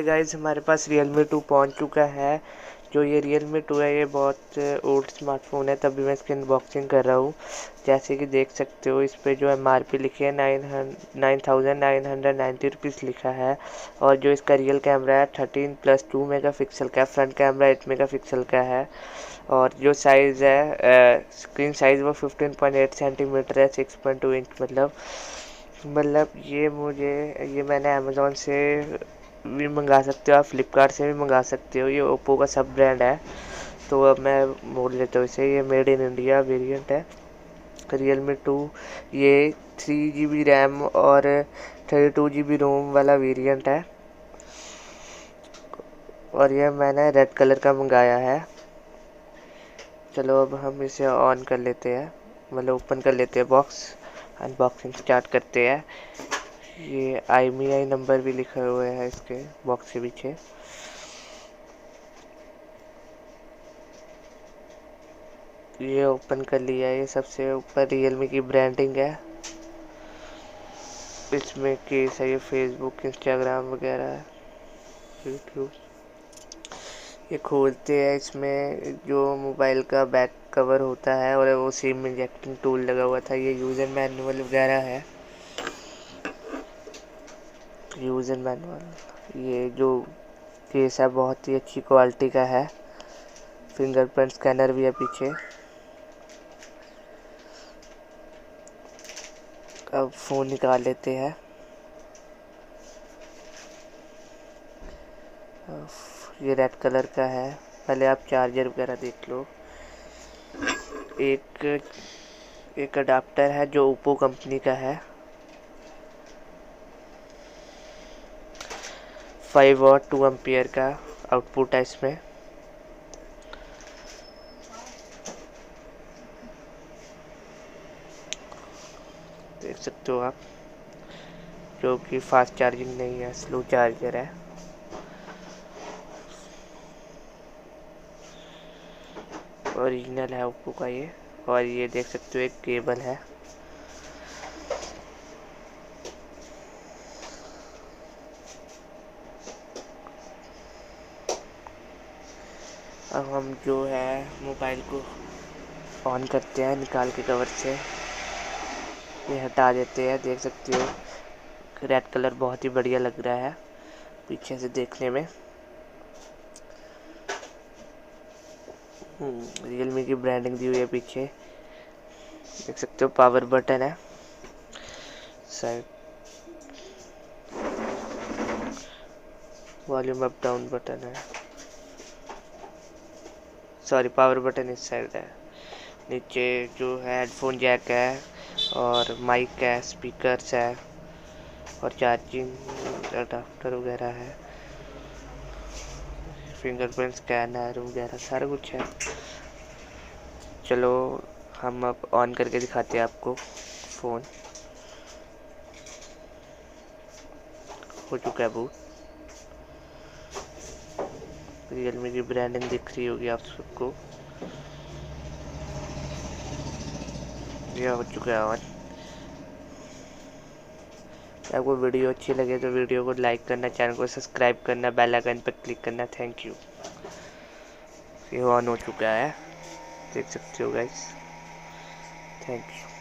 Guys हमारे पास Realme 2 पहुंच चुका है। जो ये Realme 2 है ये बहुत ओल्ड स्मार्टफोन है, तभी मैं इसकी अनबॉक्सिंग कर रहा हूँ। जैसे कि देख सकते हो इस पे जो MRP लिखी है 9,990 रुपीज़ लिखा है। और जो इसका रियल कैमरा है 13+2 मेगापिक्सल का है, फ्रंट कैमरा 8 मेगापिक्सल का है। और जो साइज़ है स्क्रीन साइज़ वो 15.8 सेंटीमीटर है, 6.2 इंच। मतलब ये मैंने अमेज़ोन से भी मंगा सकते हो, आप फ्लिपकार्ट से भी मंगा सकते हो। ये ओप्पो का सब ब्रांड है, तो अब मैं बोल लेता हूँ इसे। ये मेड इन इंडिया वेरिएंट है Realme 2। ये 3 GB रैम और 32 GB रोम वाला वेरिएंट है। और ये मैंने रेड कलर का मंगाया है। चलो अब हम इसे ऑन कर लेते हैं, मतलब ओपन कर लेते हैं बॉक्स। अनबॉक्सिंग स्टार्ट करते हैं। ये IMEI नंबर भी लिखा हुआ है इसके बॉक्स के पीछे। ये ओपन कर लिया। ये सबसे ऊपर Realme की ब्रांडिंग है। इसमें केस है, ये फेसबुक इंस्टाग्राम वगैरह यूट्यूब। ये खोलते हैं, इसमें जो मोबाइल का बैक कवर होता है और वो सिम इंजेक्टिंग टूल लगा हुआ था। ये यूज़र मैनुअल वगैरह है। यूज़र मैनुअल, ये जो केस है बहुत ही अच्छी क्वालिटी का है। फिंगरप्रिंट स्कैनर भी है पीछे। अब फ़ोन निकाल लेते हैं। ये रेड कलर का है। पहले आप चार्जर वगैरह देख लो। एक अडाप्टर है जो ओप्पो कंपनी का है। 5 वाट 2 एम्पियर का आउटपुट है इसमें। देख सकते हो आप, जो कि फास्ट चार्जिंग नहीं है, स्लो चार्जर है। ओरिजिनल है ओप्पो का ये। और ये देख सकते हो एक केबल है। अब हम जो है मोबाइल को ऑन करते हैं निकाल के कवर से। ये हटा देते हैं। देख सकते हो रेड कलर बहुत ही बढ़िया लग रहा है पीछे से देखने में। Realme की ब्रांडिंग दी हुई है पीछे। देख सकते हो पावर बटन है side, volume up down button है। सॉरी, पावर बटन इस साइड है। नीचे जो है हेडफोन जैक है और माइक है, स्पीकर्स है और चार्जिंग अडाप्टर वगैरह है। फिंगरप्रिंट स्कैनर वगैरह सारा कुछ है। चलो हम अब ऑन करके दिखाते हैं आपको। फ़ोन हो चुका है बूट। Realme की ब्रांडिंग दिख रही होगी आप सबको। यह हो चुका है ऑन। आपको वीडियो अच्छी लगे तो वीडियो को लाइक करना, चैनल को सब्सक्राइब करना, बेल आइकन पर क्लिक करना। Thank you. ये ऑन हो चुका है, देख सकते हो गाइस। Thank you.